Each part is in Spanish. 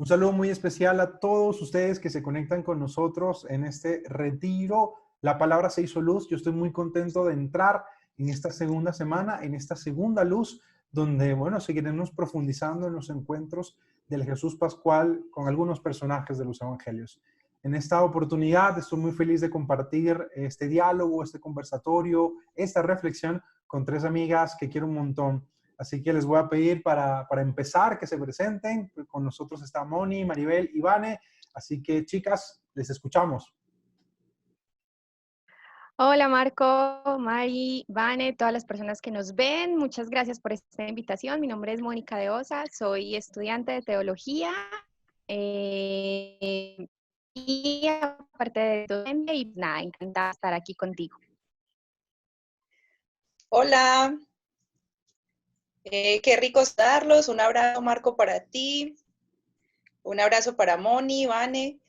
Un saludo muy especial a todos ustedes que se conectan con nosotros en este retiro. La palabra se hizo luz. Yo estoy muy contento de entrar en esta segunda semana, en esta segunda luz, donde, bueno, seguiremos profundizando en los encuentros del Jesús Pascual con algunos personajes de los evangelios. En esta oportunidad estoy muy feliz de compartir este diálogo, este conversatorio, esta reflexión con tres amigas que quiero un montón. Así que les voy a pedir para empezar que se presenten. Con nosotros está Moni, Maribel y Vane. Así que, chicas, les escuchamos. Hola Marco, Mari, Vane, todas las personas que nos ven, muchas gracias por esta invitación. Mi nombre es Mónica de Osa, soy estudiante de teología y aparte de docente y nada, encantada de estar aquí contigo. Hola, qué rico saludarlos. Un abrazo, Marco, para ti. Un abrazo para Moni, Vane.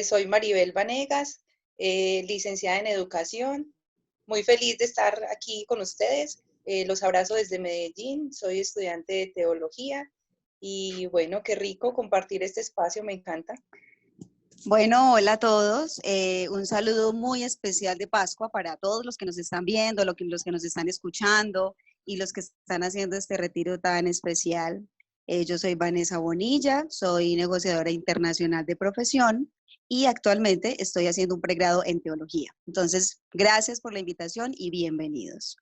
Soy Maribel Vanegas, licenciada en educación. Muy feliz de estar aquí con ustedes. Los abrazo desde Medellín. Soy estudiante de teología. Y bueno, qué rico compartir este espacio, me encanta. Bueno, hola a todos. Un saludo muy especial de Pascua para todos los que nos están viendo, los que nos están escuchando y los que están haciendo este retiro tan especial. Yo soy Vanessa Bonilla, soy negociadora internacional de profesión y actualmente estoy haciendo un pregrado en teología. Entonces, gracias por la invitación y bienvenidos.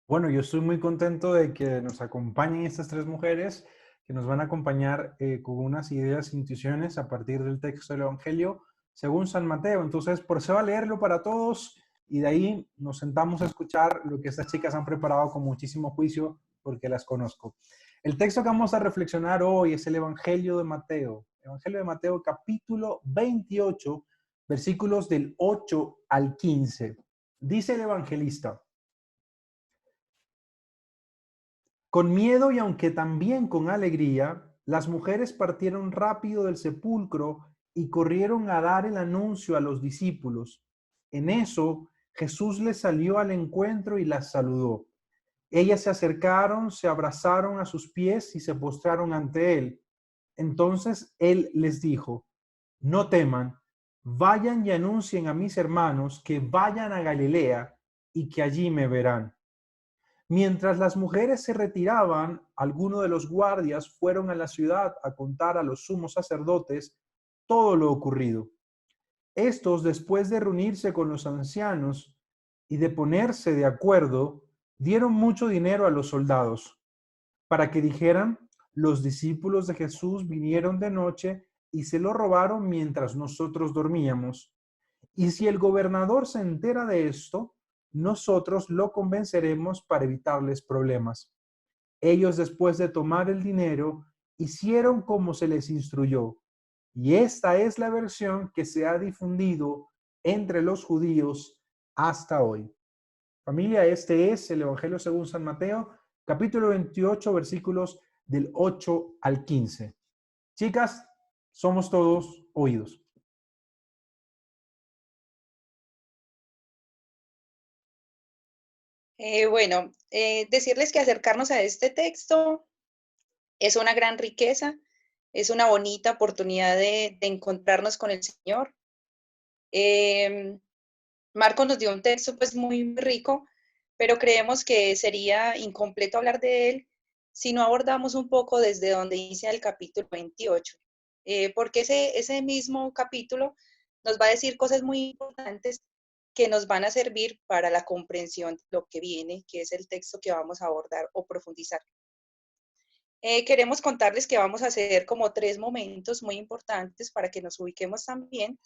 Bueno, yo estoy muy contento de que nos acompañen estas tres mujeres que nos van a acompañar con unas ideas e intuiciones a partir del texto del Evangelio según San Mateo. Entonces, procedo a leerlo para todos y de ahí nos sentamos a escuchar lo que estas chicas han preparado con muchísimo juicio porque las conozco. El texto que vamos a reflexionar hoy es el Evangelio de Mateo. Evangelio de Mateo capítulo 28, versículos del 8 al 15. Dice el evangelista: con miedo y aunque también con alegría, las mujeres partieron rápido del sepulcro y corrieron a dar el anuncio a los discípulos. En eso, Jesús les salió al encuentro y las saludó. Ellas se acercaron, se abrazaron a sus pies y se postraron ante él. Entonces él les dijo: no teman, vayan y anuncien a mis hermanos que vayan a Galilea y que allí me verán. Mientras las mujeres se retiraban, algunos de los guardias fueron a la ciudad a contar a los sumos sacerdotes todo lo ocurrido. Estos, después de reunirse con los ancianos y de ponerse de acuerdo, dieron mucho dinero a los soldados para que dijeran: los discípulos de Jesús vinieron de noche y se lo robaron mientras nosotros dormíamos. Y si el gobernador se entera de esto, nosotros lo convenceremos para evitarles problemas. Ellos, después de tomar el dinero, hicieron como se les instruyó. Y esta es la versión que se ha difundido entre los judíos hasta hoy. Familia, este es el Evangelio según San Mateo, capítulo 28, versículos del 8 al 15. Chicas, somos todos oídos. Decirles que acercarnos a este texto es una gran riqueza, es una bonita oportunidad de encontrarnos con el Señor. Marco nos dio un texto pues muy rico, pero creemos que sería incompleto hablar de él si no abordamos un poco desde donde inicia el capítulo 28, porque ese mismo capítulo nos va a decir cosas muy importantes que nos van a servir para la comprensión de lo que viene, que es el texto que vamos a abordar o profundizar. Queremos contarles que vamos a hacer como 3 momentos muy importantes para que nos ubiquemos también.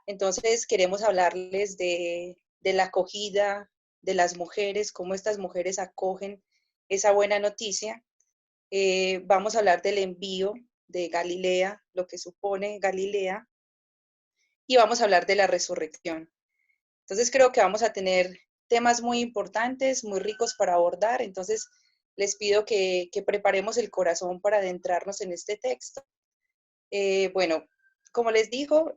Entonces queremos hablarles de la acogida de las mujeres, cómo estas mujeres acogen esa buena noticia. Vamos a hablar del envío de Galilea, lo que supone Galilea, y vamos a hablar de la resurrección. Entonces creo que vamos a tener temas muy importantes, muy ricos para abordar. Entonces les pido que preparemos el corazón para adentrarnos en este texto. Bueno, como les digo,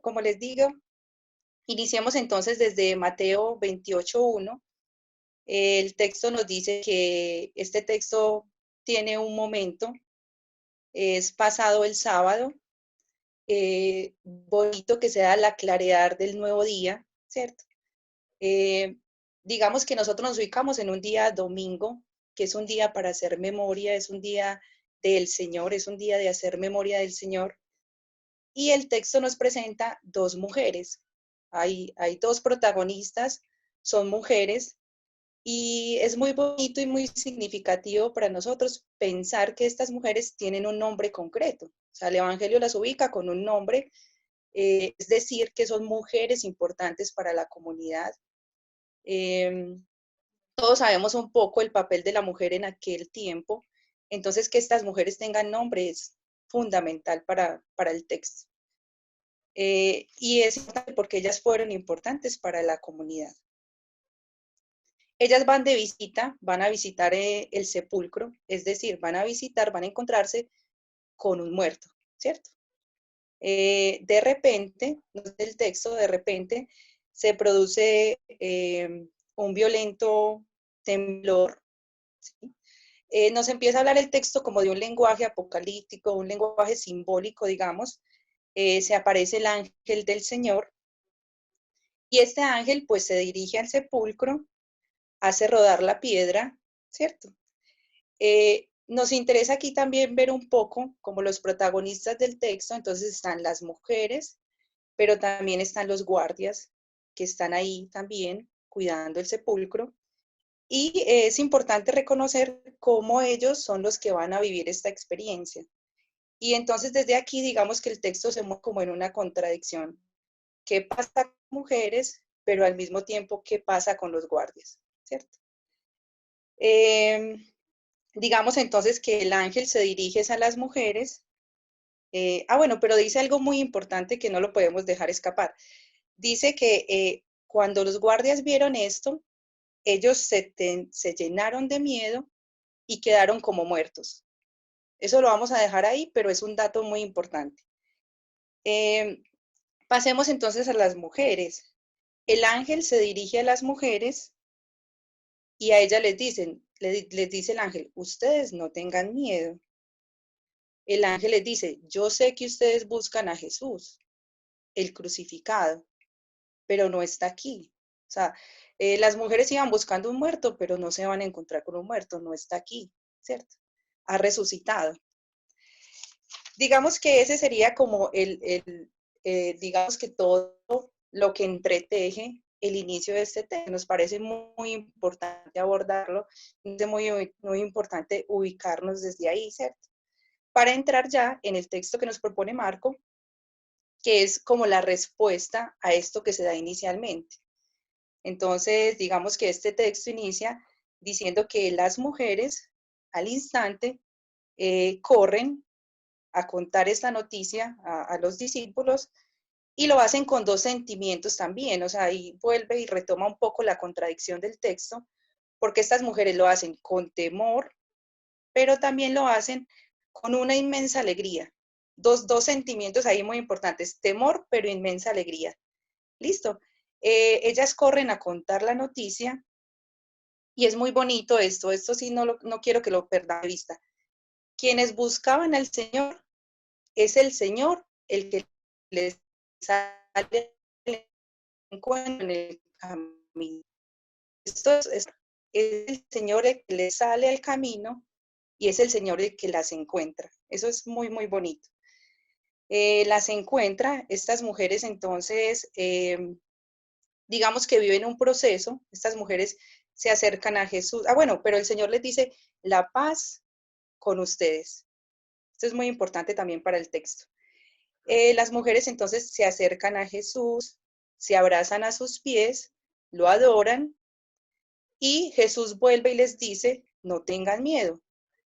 iniciemos entonces desde Mateo 28:1. El texto nos dice que este texto tiene un momento, es pasado el sábado, bonito que sea la claridad del nuevo día, ¿cierto? Digamos que nosotros nos ubicamos en un día domingo, que es un día para hacer memoria, es un día del Señor, es un día de hacer memoria del Señor. Y el texto nos presenta dos mujeres. Hay dos protagonistas, son mujeres, y es muy bonito y muy significativo para nosotros pensar que estas mujeres tienen un nombre concreto. O sea, el Evangelio las ubica con un nombre, es decir, que son mujeres importantes para la comunidad. Todos sabemos un poco el papel de la mujer en aquel tiempo, entonces que estas mujeres tengan nombre es fundamental para el texto. Y es importante porque ellas fueron importantes para la comunidad. Ellas van de visita, van a visitar el sepulcro, es decir, van a visitar, van a encontrarse con un muerto, ¿cierto? De repente, del texto, de repente se produce un violento temblor, ¿sí? Nos empieza a hablar el texto como de un lenguaje apocalíptico, un lenguaje simbólico, digamos. Se aparece el ángel del Señor y este ángel pues se dirige al sepulcro, hace rodar la piedra, ¿cierto? Nos interesa aquí también ver un poco como los protagonistas del texto, entonces están las mujeres, pero también están los guardias que están ahí también cuidando el sepulcro. Y es importante reconocer cómo ellos son los que van a vivir esta experiencia. Y entonces desde aquí digamos que el texto se mueve como en una contradicción. ¿Qué pasa con mujeres, pero al mismo tiempo qué pasa con los guardias? ¿Cierto? Digamos entonces que el ángel se dirige a las mujeres. Bueno, pero dice algo muy importante que no lo podemos dejar escapar. Dice que cuando los guardias vieron esto, ellos se llenaron de miedo y quedaron como muertos. Eso lo vamos a dejar ahí, pero es un dato muy importante. Pasemos entonces a las mujeres. El ángel se dirige a las mujeres y a ellas les dice el ángel, ustedes no tengan miedo. El ángel les dice, yo sé que ustedes buscan a Jesús, el crucificado, pero no está aquí. O sea, las mujeres iban buscando un muerto, pero no se van a encontrar con un muerto, no está aquí, ¿cierto? Ha resucitado. Digamos que ese sería como digamos que todo lo que entreteje el inicio de este tema. Nos parece muy importante abordarlo, es muy importante ubicarnos desde ahí, ¿cierto? Para entrar ya en el texto que nos propone Marco, que es como la respuesta a esto que se da inicialmente. Entonces, digamos que este texto inicia diciendo que las mujeres al instante corren a contar esta noticia a los discípulos y lo hacen con dos sentimientos también, o sea, ahí vuelve y retoma un poco la contradicción del texto, porque estas mujeres lo hacen con temor, pero también lo hacen con una inmensa alegría. Dos sentimientos ahí muy importantes, temor, pero inmensa alegría. Listo. Ellas corren a contar la noticia y es muy bonito esto sí no quiero que lo perdan de vista. Quienes buscaban al Señor, es el Señor el que les sale al encuentro en el camino. Esto es el Señor el que les sale al camino y es el Señor el que las encuentra. Eso es muy, muy bonito. Las encuentra, estas mujeres entonces, digamos que viven un proceso, estas mujeres se acercan a Jesús. Bueno, pero el Señor les dice, la paz con ustedes. Esto es muy importante también para el texto. Las mujeres entonces se acercan a Jesús, se abrazan a sus pies, lo adoran y Jesús vuelve y les dice, no tengan miedo,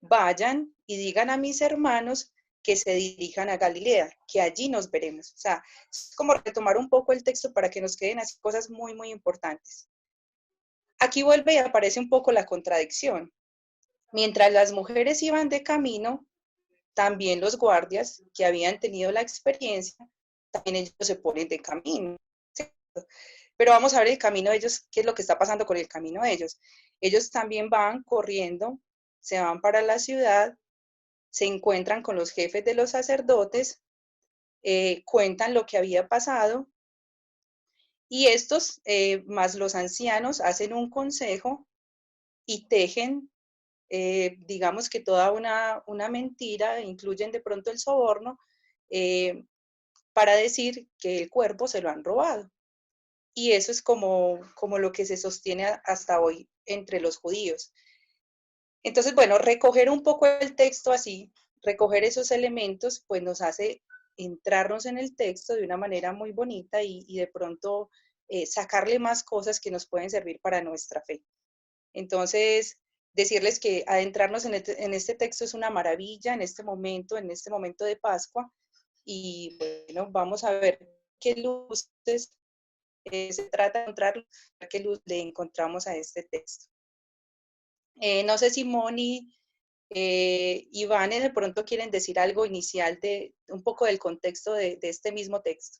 vayan y digan a mis hermanos que se dirijan a Galilea, que allí nos veremos. O sea, es como retomar un poco el texto para que nos queden así cosas muy, muy importantes. Aquí vuelve y aparece un poco la contradicción. Mientras las mujeres iban de camino, también los guardias que habían tenido la experiencia, también ellos se ponen de camino. ¿Cierto? Pero vamos a ver el camino de ellos, qué es lo que está pasando con el camino de ellos. Ellos también van corriendo, se van para la ciudad, se encuentran con los jefes de los sacerdotes cuentan lo que había pasado, y estos, más los ancianos, hacen un consejo y tejen, digamos que toda una mentira, incluyen de pronto el soborno, para decir que el cuerpo se lo han robado. Y eso es como lo que se sostiene hasta hoy entre los judíos. Entonces, bueno, recoger un poco el texto así, recoger esos elementos, pues nos hace entrarnos en el texto de una manera muy bonita y de pronto sacarle más cosas que nos pueden servir para nuestra fe. Entonces, decirles que adentrarnos en este texto es una maravilla en este momento de Pascua, y bueno, vamos a ver qué luces se trata de encontrar, qué luz le encontramos a este texto. No sé si Moni y Vane de pronto quieren decir algo inicial de un poco del contexto de este mismo texto.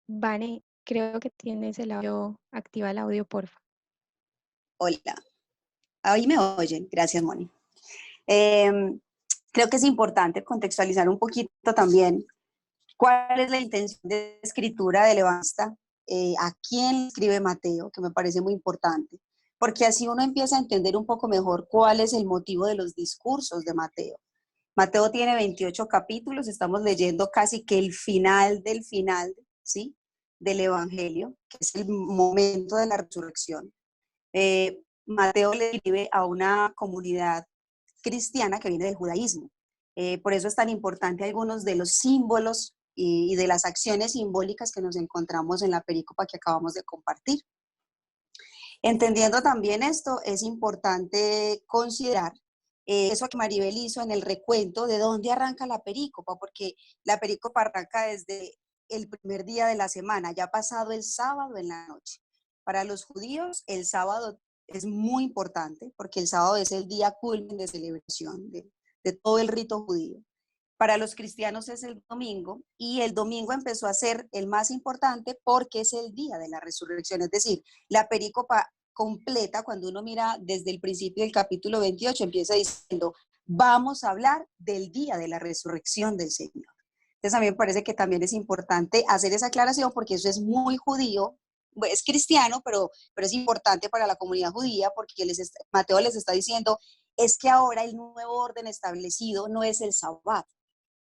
Vane, creo que tienes el audio, activa el audio, porfa. Hola, ahí me oyen. Gracias, Moni. Creo que es importante contextualizar un poquito también cuál es la intención de escritura del evangelista, a quién escribe Mateo, que me parece muy importante, porque así uno empieza a entender un poco mejor cuál es el motivo de los discursos de Mateo. Mateo tiene 28 capítulos, estamos leyendo casi que el final del final, ¿sí?, del Evangelio, que es el momento de la resurrección. Mateo le escribe a una comunidad cristiana que viene del judaísmo. Por eso es tan importante algunos de los símbolos y de las acciones simbólicas que nos encontramos en la perícopa que acabamos de compartir. Entendiendo también esto, es importante considerar eso que Maribel hizo en el recuento de dónde arranca la perícopa, porque la perícopa arranca desde el primer día de la semana, ya pasado el sábado en la noche. Para los judíos, el sábado es muy importante, porque el sábado es el día culmen de celebración de todo el rito judío. Para los cristianos es el domingo, y el domingo empezó a ser el más importante porque es el día de la resurrección. Es decir, la perícopa completa, cuando uno mira desde el principio del capítulo 28, empieza diciendo, vamos a hablar del día de la resurrección del Señor. Entonces a mí me parece que también es importante hacer esa aclaración, porque eso es muy judío, es cristiano, pero es importante para la comunidad judía, porque Mateo les está diciendo, es que ahora el nuevo orden establecido no es el Sabbat.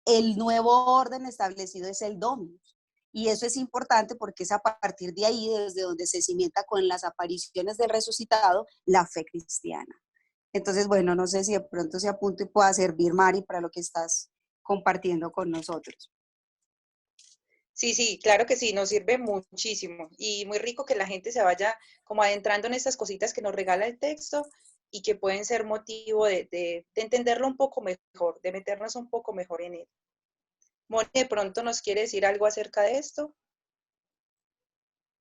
El nuevo orden establecido es el Dominus. Y eso es importante porque es a partir de ahí desde donde se cimienta con las apariciones del resucitado la fe cristiana. Entonces, bueno, no sé si de pronto se apunte y pueda servir, Mari, para lo que estás compartiendo con nosotros. Sí, claro que sí, nos sirve muchísimo y muy rico que la gente se vaya como adentrando en estas cositas que nos regala el texto y que pueden ser motivo de entenderlo un poco mejor, de meternos un poco mejor en él. Moni, ¿de pronto nos quiere decir algo acerca de esto?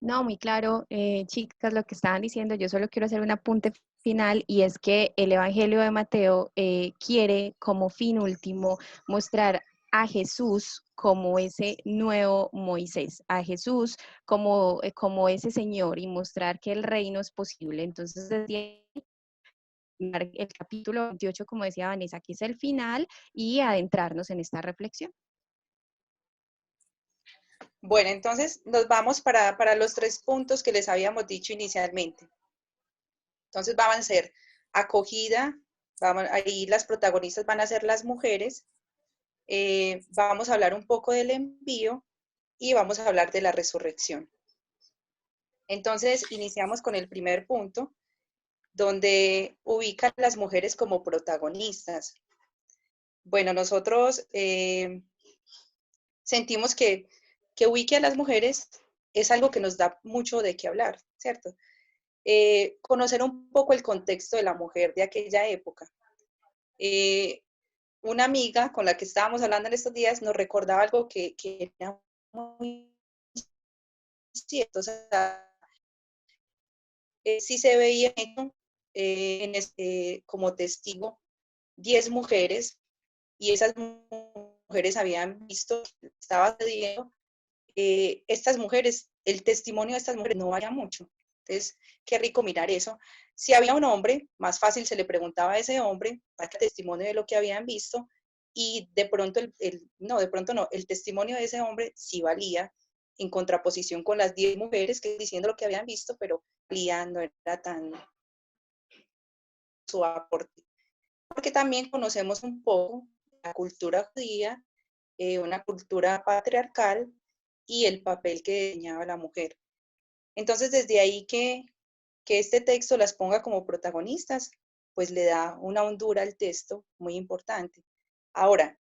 No, muy claro, chicas, lo que estaban diciendo, yo solo quiero hacer un apunte final, y es que el Evangelio de Mateo quiere como fin último mostrar a Jesús como ese nuevo Moisés, a Jesús como ese Señor, y mostrar que el reino es posible. Entonces, desde el capítulo 28, como decía Vanessa, que es el final, y adentrarnos en esta reflexión. Bueno, entonces nos vamos para los 3 puntos que les habíamos dicho inicialmente. Entonces van a ser acogida, ahí las protagonistas van a ser las mujeres, vamos a hablar un poco del envío y vamos a hablar de la resurrección. Entonces iniciamos con el primer punto, donde ubican a las mujeres como protagonistas. Bueno, nosotros sentimos que ubique a las mujeres es algo que nos da mucho de qué hablar, ¿cierto? Conocer un poco el contexto de la mujer de aquella época. Una amiga con la que estábamos hablando en estos días nos recordaba algo que era muy cierto. O sea, sí se veía como testigo 10 mujeres, y esas mujeres habían visto que estaba sucediendo. Estas mujeres, el testimonio de estas mujeres no varía mucho. Entonces, qué rico mirar eso. Si había un hombre, más fácil se le preguntaba a ese hombre para que testimonio de lo que habían visto, y de pronto, el testimonio de ese hombre sí valía, en contraposición con las 10 mujeres que diciendo lo que habían visto, pero valía, no era tan su aporte. Porque también conocemos un poco la cultura judía, una cultura patriarcal y el papel que desempeñaba la mujer. Entonces, desde ahí que este texto las ponga como protagonistas, pues le da una hondura al texto muy importante. Ahora,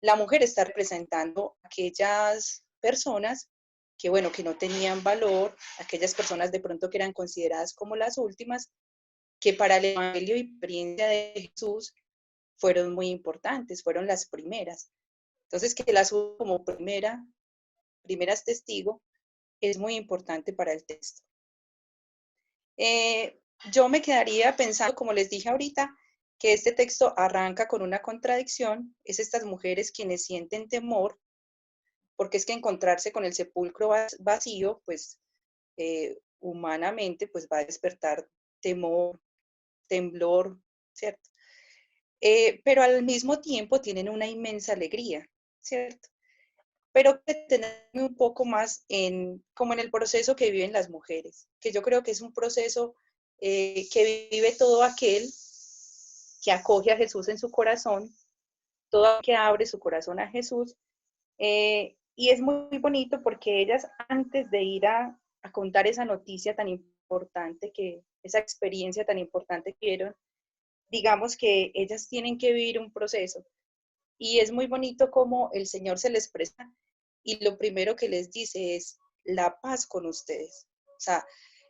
la mujer está representando a aquellas personas que, bueno, que no tenían valor, aquellas personas de pronto que eran consideradas como las últimas, que para el Evangelio y experiencia de Jesús fueron muy importantes, fueron las primeras. Entonces, que las uso como primeras testigos es muy importante para el texto. Yo me quedaría pensando, como les dije ahorita, que este texto arranca con una contradicción, es estas mujeres quienes sienten temor, porque es que encontrarse con el sepulcro vacío, pues humanamente, pues va a despertar temor, temblor, ¿cierto? Pero al mismo tiempo tienen una inmensa alegría, ¿cierto? Pero que tenerme un poco más como en el proceso que viven las mujeres, que yo creo que es un proceso que vive todo aquel que acoge a Jesús en su corazón, todo aquel que abre su corazón a Jesús. Y es muy bonito porque ellas, antes de ir a contar esa noticia tan importante, esa experiencia tan importante que vieron, digamos que ellas tienen que vivir un proceso. Y es muy bonito cómo el Señor se les presta y lo primero que les dice es la paz con ustedes. O sea,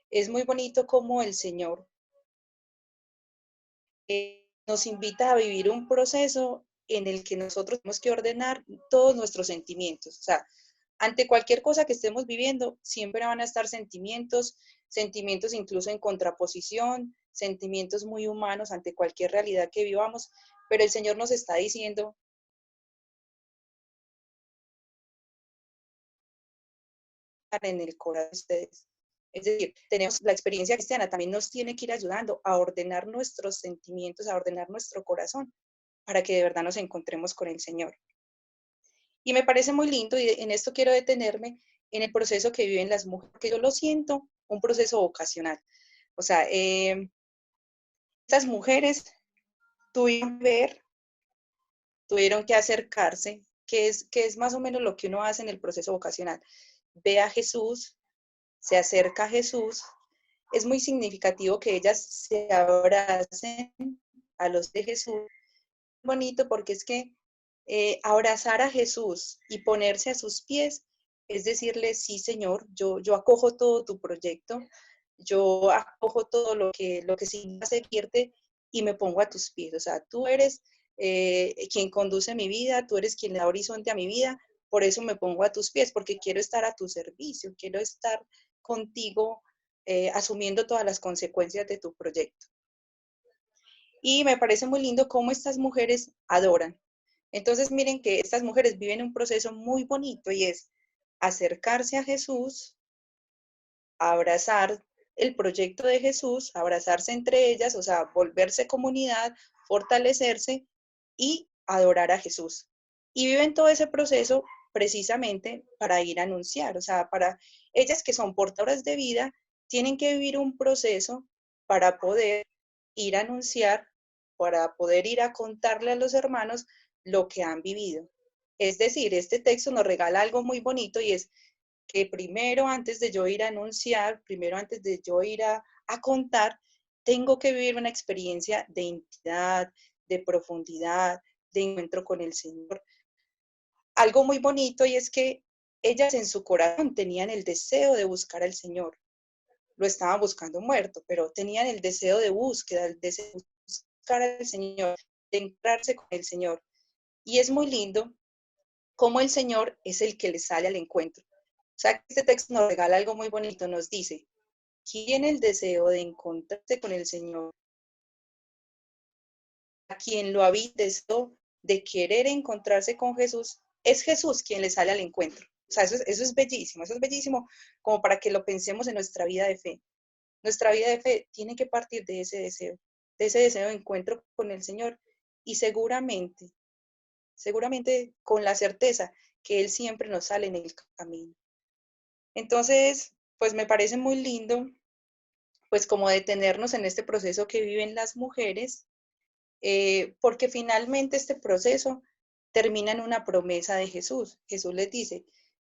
es muy bonito cómo el Señor nos invita a vivir un proceso en el que nosotros tenemos que ordenar todos nuestros sentimientos. O sea, ante cualquier cosa que estemos viviendo, siempre van a estar sentimientos, sentimientos incluso en contraposición, sentimientos muy humanos ante cualquier realidad que vivamos, pero el Señor nos está diciendo, en el corazón de ustedes. Es decir, tenemos la experiencia cristiana, también nos tiene que ir ayudando a ordenar nuestros sentimientos, a ordenar nuestro corazón, para que de verdad nos encontremos con el Señor. Y me parece muy lindo, y en esto quiero detenerme, en el proceso que viven las mujeres, porque yo lo siento un proceso vocacional. O sea, estas mujeres tuvieron que ver, tuvieron que acercarse, que es más o menos lo que uno hace en el proceso vocacional. Ve a Jesús, se acerca a Jesús. Es muy significativo que ellas se abracen a los de Jesús. Bonito porque es que abrazar a Jesús y ponerse a sus pies es decirle, sí, Señor, yo acojo todo tu proyecto, yo acojo todo lo que significa seguirte y me pongo a tus pies. O sea, tú eres quien conduce mi vida, tú eres quien da horizonte a mi vida, por eso me pongo a tus pies, porque quiero estar a tu servicio, quiero estar contigo asumiendo todas las consecuencias de tu proyecto. Y me parece muy lindo cómo estas mujeres adoran. Entonces, miren que estas mujeres viven un proceso muy bonito y es acercarse a Jesús, abrazar el proyecto de Jesús, abrazarse entre ellas, o sea, volverse comunidad, fortalecerse y adorar a Jesús. Y viven todo ese proceso precisamente para ir a anunciar, o sea, para ellas que son portadoras de vida, tienen que vivir un proceso para poder ir a anunciar, para poder ir a contarle a los hermanos lo que han vivido. Es decir, este texto nos regala algo muy bonito y es que primero antes de yo ir a anunciar, primero antes de yo ir a contar, tengo que vivir una experiencia de intimidad, de profundidad, de encuentro con el Señor. Algo muy bonito y es que ellas en su corazón tenían el deseo de buscar al Señor. Lo estaban buscando muerto, pero tenían el deseo de búsqueda, el deseo de buscar al Señor, de encontrarse con el Señor. Y es muy lindo cómo el Señor es el que les sale al encuentro. O sea, este texto nos regala algo muy bonito, nos dice, ¿quién tiene el deseo de encontrarse con el Señor? A quien lo habita deseo de querer encontrarse con Jesús, es Jesús quien le sale al encuentro. O sea, eso es bellísimo como para que lo pensemos en nuestra vida de fe. Nuestra vida de fe tiene que partir de ese deseo de encuentro con el Señor y seguramente con la certeza que Él siempre nos sale en el camino. Entonces, pues me parece muy lindo, pues como detenernos en este proceso que viven las mujeres, porque finalmente este proceso termina en una promesa de Jesús. Jesús les dice,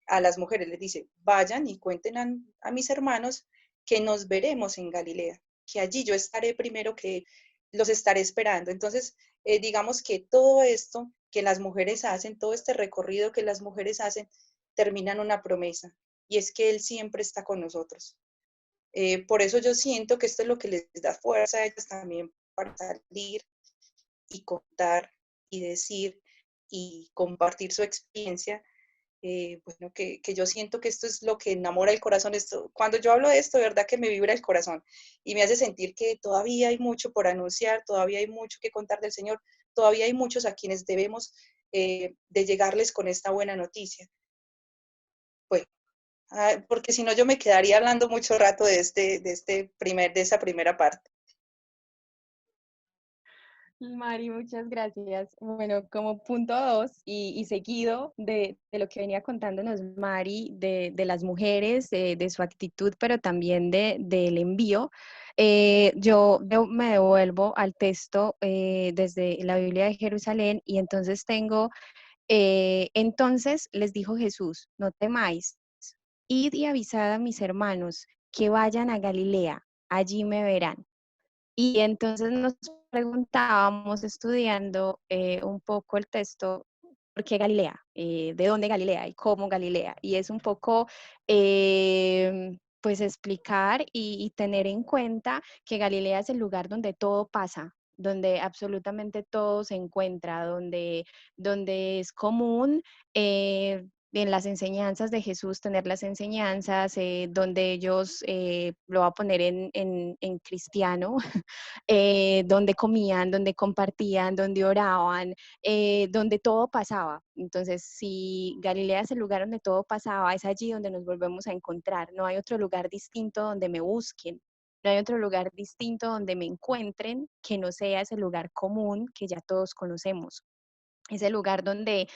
a las mujeres les dice, vayan y cuenten a mis hermanos que nos veremos en Galilea, que allí yo estaré primero, que los estaré esperando. Entonces, digamos que todo esto que las mujeres hacen, todo este recorrido que las mujeres hacen, termina en una promesa, y es que Él siempre está con nosotros. Por eso yo siento que esto es lo que les da fuerza a ellas también para salir y contar y decir y compartir su experiencia. Bueno, que yo siento que esto es lo que enamora el corazón. Esto, cuando yo hablo de esto, de verdad que me vibra el corazón y me hace sentir que todavía hay mucho por anunciar, todavía hay mucho que contar del Señor, todavía hay muchos a quienes debemos de llegarles con esta buena noticia. Bueno, porque si no yo me quedaría hablando mucho rato de esa primera parte. Mari, muchas gracias. Bueno, como punto 2 y seguido de lo que venía contándonos Mari, de las mujeres, de su actitud, pero también del envío, me devuelvo al texto desde la Biblia de Jerusalén y entonces entonces les dijo Jesús, no temáis, id y avisad a mis hermanos que vayan a Galilea, allí me verán. Y entonces nos preguntábamos estudiando un poco el texto, ¿por qué Galilea? ¿De dónde Galilea? ¿Y cómo Galilea? Y es un poco, pues, explicar y tener en cuenta que Galilea es el lugar donde todo pasa, donde absolutamente todo se encuentra, donde es común. En las enseñanzas de Jesús, tener las enseñanzas, donde ellos, lo va a poner en cristiano, donde comían, donde compartían, donde oraban, donde todo pasaba. Entonces, si Galilea es el lugar donde todo pasaba, es allí donde nos volvemos a encontrar. No hay otro lugar distinto donde me busquen. No hay otro lugar distinto donde me encuentren que no sea ese lugar común que ya todos conocemos. Ese lugar donde,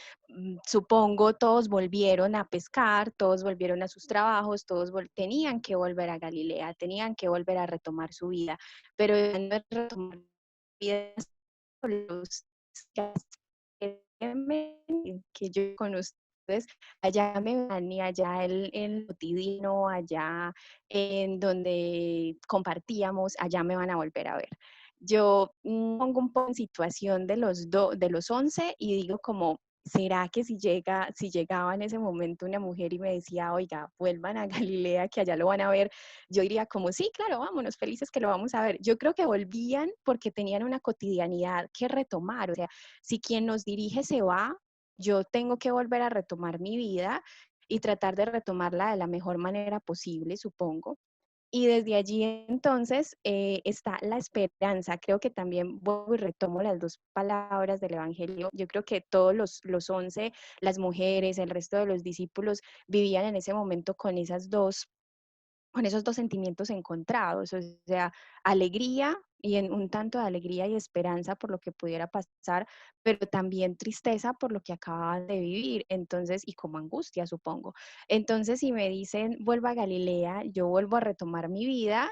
supongo, todos volvieron a pescar, todos volvieron a sus trabajos, tenían que volver a Galilea, tenían que volver a retomar su vida, pero no es retomar vida solos, que yo con ustedes, allá me van y allá el cotidiano, allá en donde compartíamos, allá me van a volver a ver. Yo pongo un poco en situación de los 11 y digo como, ¿será que si llegaba en ese momento una mujer y me decía, oiga, vuelvan a Galilea, que allá lo van a ver? Yo diría como, sí, claro, vámonos, felices que lo vamos a ver. Yo creo que volvían porque tenían una cotidianidad que retomar. O sea, si quien nos dirige se va, yo tengo que volver a retomar mi vida y tratar de retomarla de la mejor manera posible, supongo. Y desde allí entonces está la esperanza. Creo que también vuelvo y retomo las dos palabras del Evangelio. Yo creo que todos los 11, las mujeres, el resto de los discípulos vivían en ese momento con esos dos sentimientos encontrados, o sea, alegría y en un tanto de alegría y esperanza por lo que pudiera pasar, pero también tristeza por lo que acababan de vivir, entonces, y como angustia, supongo. Entonces, si me dicen, vuelvo a Galilea, yo vuelvo a retomar mi vida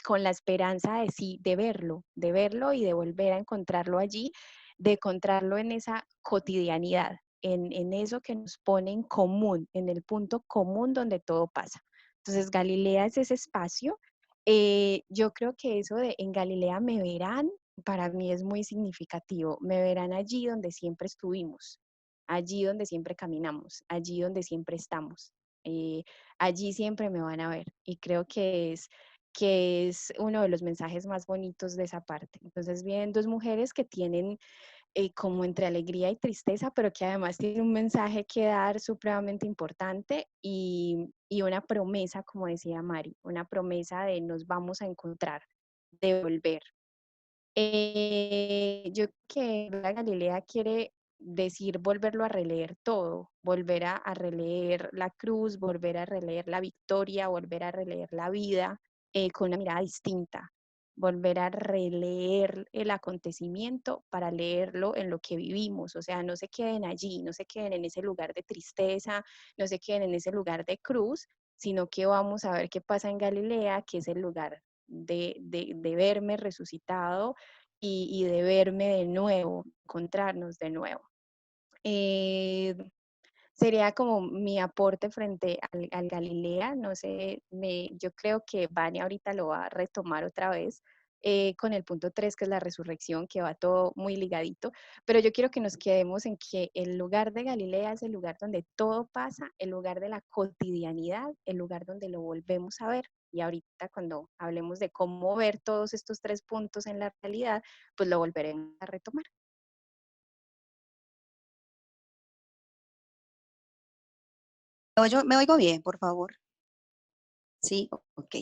con la esperanza de sí, de verlo y de volver a encontrarlo allí, de encontrarlo en esa cotidianidad, en eso que nos pone en común, en el punto común donde todo pasa. Entonces, Galilea es ese espacio. Yo creo que eso de en Galilea me verán, para mí es muy significativo. Me verán allí donde siempre estuvimos, allí donde siempre caminamos, allí donde siempre estamos. Eh, Allí siempre me van a ver. Y creo que es uno de los mensajes más bonitos de esa parte. Entonces, vienen dos mujeres que tienen como entre alegría y tristeza, pero que además tiene un mensaje que dar supremamente importante y una promesa, como decía Mari, una promesa de nos vamos a encontrar, de volver. Yo creo que la Galilea quiere decir volverlo a releer todo, volver a releer la cruz, volver a releer la victoria, volver a releer la vida, con una mirada distinta, volver a releer el acontecimiento para leerlo en lo que vivimos, o sea, no se queden allí, no se queden en ese lugar de tristeza, no se queden en ese lugar de cruz, sino que vamos a ver qué pasa en Galilea, que es el lugar de verme resucitado y de verme de nuevo, encontrarnos de nuevo. Eh, Sería como mi aporte frente al Galilea, no sé, yo creo que Vania ahorita lo va a retomar otra vez con el punto 3, que es la resurrección, que va todo muy ligadito, pero yo quiero que nos quedemos en que el lugar de Galilea es el lugar donde todo pasa, el lugar de la cotidianidad, el lugar donde lo volvemos a ver. Y ahorita cuando hablemos de cómo ver todos estos 3 puntos en la realidad, pues lo volveremos a retomar. Me oigo bien, por favor. Sí, ok.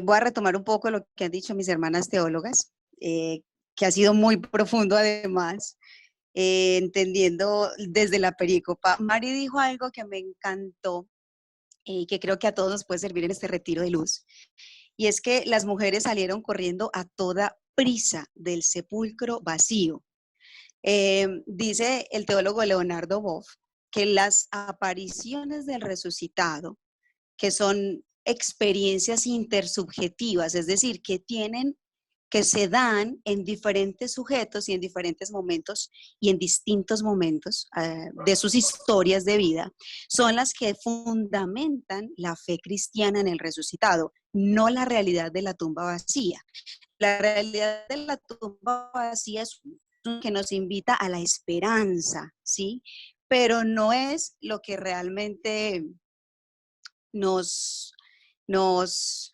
Voy a retomar un poco lo que han dicho mis hermanas teólogas, que ha sido muy profundo además, entendiendo desde la perícopa. Mari dijo algo que me encantó y que creo que a todos nos puede servir en este retiro de luz, y es que las mujeres salieron corriendo a toda prisa del sepulcro vacío. Dice el teólogo Leonardo Boff que las apariciones del resucitado, que son experiencias intersubjetivas, es decir, que se dan en diferentes sujetos y en diferentes momentos y en distintos momentos de sus historias de vida, son las que fundamentan la fe cristiana en el resucitado, no la realidad de la tumba vacía. La realidad de la tumba vacía es que nos invita a la esperanza, ¿sí? Pero no es lo que realmente nos, nos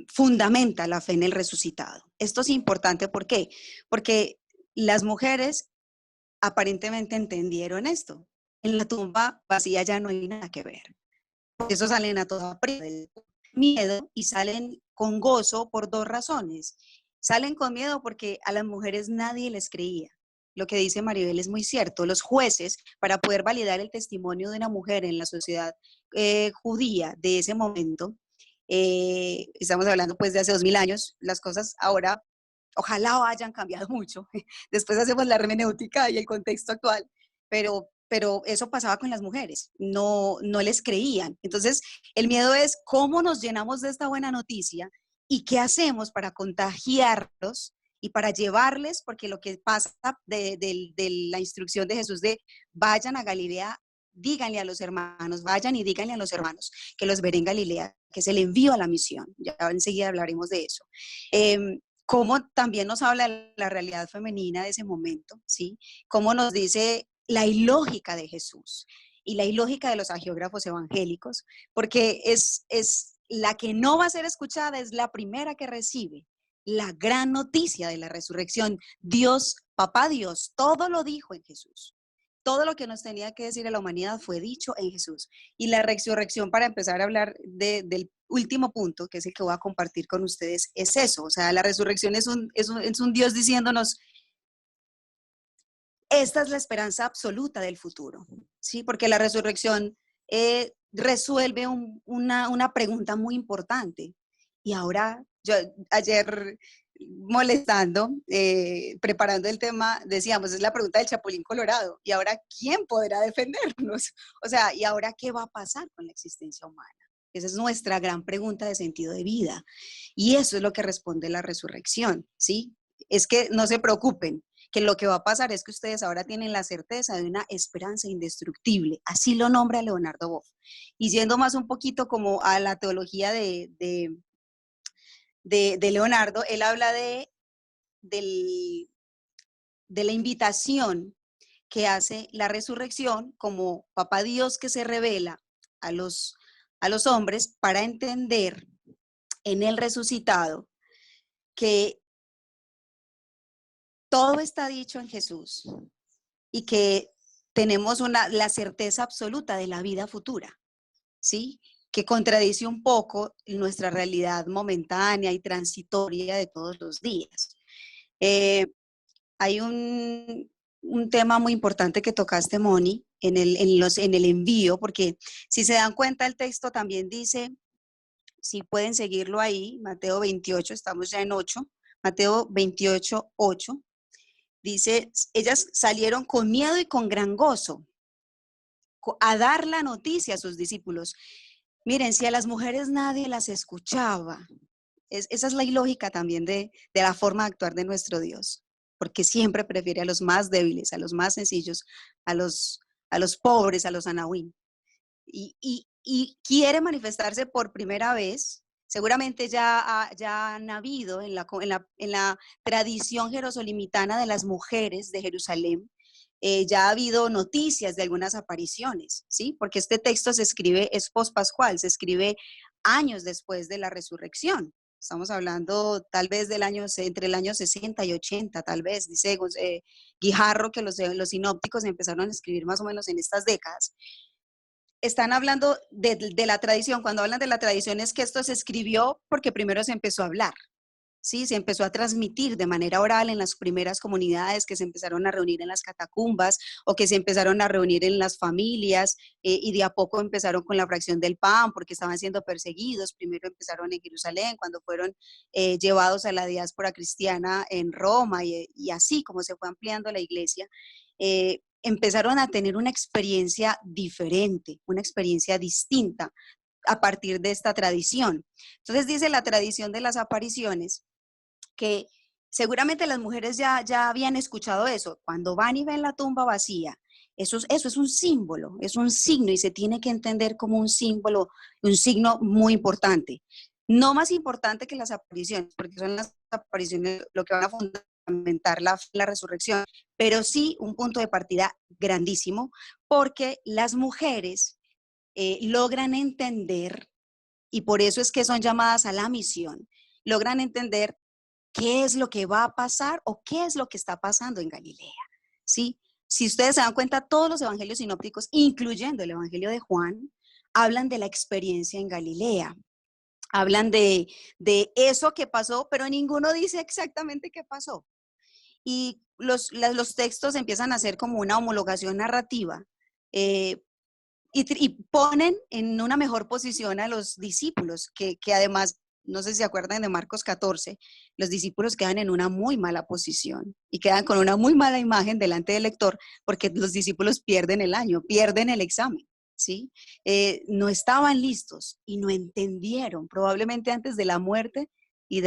fundamenta la fe en el resucitado. Esto es importante, ¿por qué? Porque las mujeres aparentemente entendieron esto. En la tumba vacía ya no hay nada que ver. Por eso salen a toda prisa del miedo y salen con gozo por dos razones. Salen con miedo porque a las mujeres nadie les creía. Lo que dice Maribel es muy cierto. Los jueces, para poder validar el testimonio de una mujer en la sociedad judía de ese momento, estamos hablando pues de hace 2000 años, las cosas ahora ojalá hayan cambiado mucho. Después hacemos la hermenéutica y el contexto actual, pero eso pasaba con las mujeres, no les creían. Entonces, el miedo es cómo nos llenamos de esta buena noticia y qué hacemos para contagiarlos y para llevarles, porque lo que pasa de la instrucción de Jesús de vayan a Galilea, díganle a los hermanos, vayan y díganle a los hermanos que los veré en Galilea, que es el envío a la misión. Ya enseguida hablaremos de eso. Cómo también nos habla de la realidad femenina de ese momento, ¿sí? Cómo nos dice la ilógica de Jesús y la ilógica de los hagiógrafos evangélicos, porque es la que no va a ser escuchada, es la primera que recibe la gran noticia de la resurrección. Dios, Papá Dios, todo lo dijo en Jesús. Todo lo que nos tenía que decir a la humanidad fue dicho en Jesús. Y la resurrección, para empezar a hablar del último punto, que es el que voy a compartir con ustedes, es eso. O sea, la resurrección es un Dios diciéndonos, esta es la esperanza absoluta del futuro, ¿sí? Porque la resurrección resuelve una pregunta muy importante. Y ahora, yo ayer molestando, preparando el tema, decíamos, es la pregunta del Chapulín Colorado. ¿Y ahora quién podrá defendernos? O sea, ¿y ahora qué va a pasar con la existencia humana? Esa es nuestra gran pregunta de sentido de vida. Y eso es lo que responde la resurrección, ¿sí? Es que no se preocupen, que lo que va a pasar es que ustedes ahora tienen la certeza de una esperanza indestructible. Así lo nombra Leonardo Boff. Y yendo más un poquito como a la teología de Leonardo, él habla de la invitación que hace la resurrección como Papá Dios que se revela a los hombres para entender en el resucitado que todo está dicho en Jesús y que tenemos la certeza absoluta de la vida futura, ¿sí? Que contradice un poco nuestra realidad momentánea y transitoria de todos los días. Hay un tema muy importante que tocaste, Moni, en el envío, porque si se dan cuenta el texto también dice si pueden seguirlo ahí, Mateo 28, estamos ya en 8, Mateo 28, 8, dice, ellas salieron con miedo y con gran gozo a dar la noticia a sus discípulos. Miren, si a las mujeres nadie las escuchaba, esa es la ilógica también de la forma de actuar de nuestro Dios, porque siempre prefiere a los más débiles, a los más sencillos, a los pobres, a los anahuín. Y quiere manifestarse por primera vez. Seguramente ya han habido en la tradición jerosolimitana de las mujeres de Jerusalén, ya ha habido noticias de algunas apariciones, ¿sí? Porque este texto se escribe, es pospascual, se escribe años después de la resurrección. Estamos hablando tal vez entre el año 60 y 80, tal vez, dice Guijarro, que los sinópticos empezaron a escribir más o menos en estas décadas. Están hablando de la tradición. Cuando hablan de la tradición es que esto se escribió porque primero se empezó a hablar, ¿sí? Se empezó a transmitir de manera oral en las primeras comunidades que se empezaron a reunir en las catacumbas o que se empezaron a reunir en las familias, y de a poco empezaron con la fracción del pan porque estaban siendo perseguidos. Primero empezaron en Jerusalén, cuando fueron llevados a la diáspora cristiana en Roma, y así como se fue ampliando la iglesia, empezaron a tener una experiencia diferente, una experiencia distinta a partir de esta tradición. Entonces dice la tradición de las apariciones que seguramente las mujeres ya habían escuchado eso. Cuando van y ven la tumba vacía, eso es un símbolo, es un signo, y se tiene que entender como un símbolo, un signo muy importante. No más importante que las apariciones, porque son las apariciones lo que van a fundamentar la resurrección, pero sí un punto de partida grandísimo, porque las mujeres logran entender, y por eso es que son llamadas a la misión, logran entender qué es lo que va a pasar o qué es lo que está pasando en Galilea, ¿sí? Si ustedes se dan cuenta, todos los evangelios sinópticos, incluyendo el evangelio de Juan, hablan de la experiencia en Galilea. Hablan de eso que pasó, pero ninguno dice exactamente qué pasó. Y los textos empiezan a hacer como una homologación narrativa, y ponen en una mejor posición a los discípulos, que además, no sé si se acuerdan de Marcos 14, los discípulos quedan en una muy mala posición y quedan con una muy mala imagen delante del lector, porque los discípulos pierden el año, pierden el examen, ¿sí? No estaban listos y no entendieron, probablemente antes de la muerte y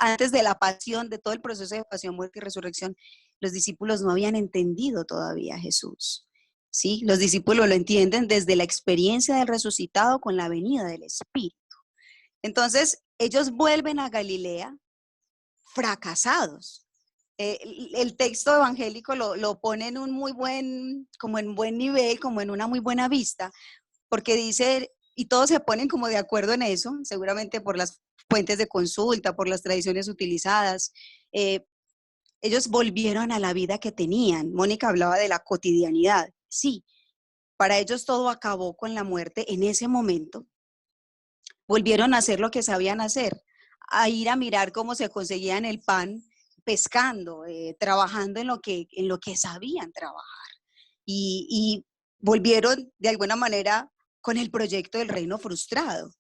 antes de la pasión, de todo el proceso de pasión, muerte y resurrección, los discípulos no habían entendido todavía a Jesús. ¿Sí? Los discípulos lo entienden desde la experiencia del resucitado con la venida del Espíritu. Entonces, ellos vuelven a Galilea fracasados. El texto evangélico lo pone en un como en buen nivel, como en una muy buena vista, porque dice, y todos se ponen como de acuerdo en eso, seguramente por las fuentes de consulta, por las tradiciones utilizadas. Ellos volvieron a la vida que tenían. Mónica hablaba de la cotidianidad. Sí, para ellos todo acabó con la muerte en ese momento. Volvieron a hacer lo que sabían hacer, a ir a mirar cómo se conseguían el pan, pescando, trabajando en lo que sabían trabajar. Y volvieron de alguna manera con el proyecto del reino frustrado,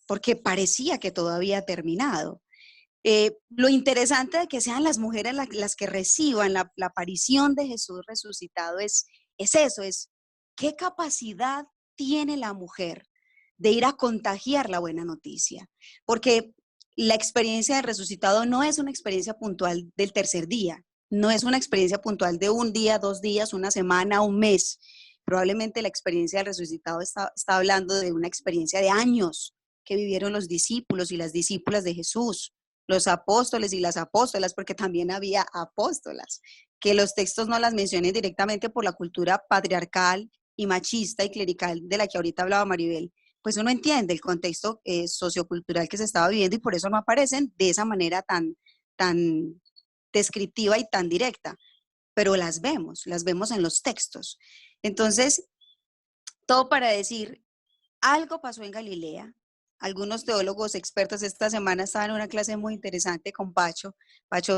porque parecía que todo había terminado. Lo interesante de que sean las mujeres las que reciban la aparición de Jesús resucitado es eso, es qué capacidad tiene la mujer de ir a contagiar la buena noticia, porque la experiencia del resucitado no es una experiencia puntual del tercer día, no es una experiencia puntual de un día, 2 días, una semana, un mes. Probablemente la experiencia del resucitado está hablando de una experiencia de años que vivieron los discípulos y las discípulas de Jesús, los apóstoles y las apóstolas, porque también había apóstolas, que los textos no las mencionen directamente por la cultura patriarcal y machista y clerical de la que ahorita hablaba Maribel, pues uno entiende el contexto sociocultural que se estaba viviendo y por eso no aparecen de esa manera tan descriptiva y tan directa, pero las vemos en los textos. Entonces, todo para decir, algo pasó en Galilea. Algunos teólogos expertos esta semana estaban en una clase muy interesante con Pacho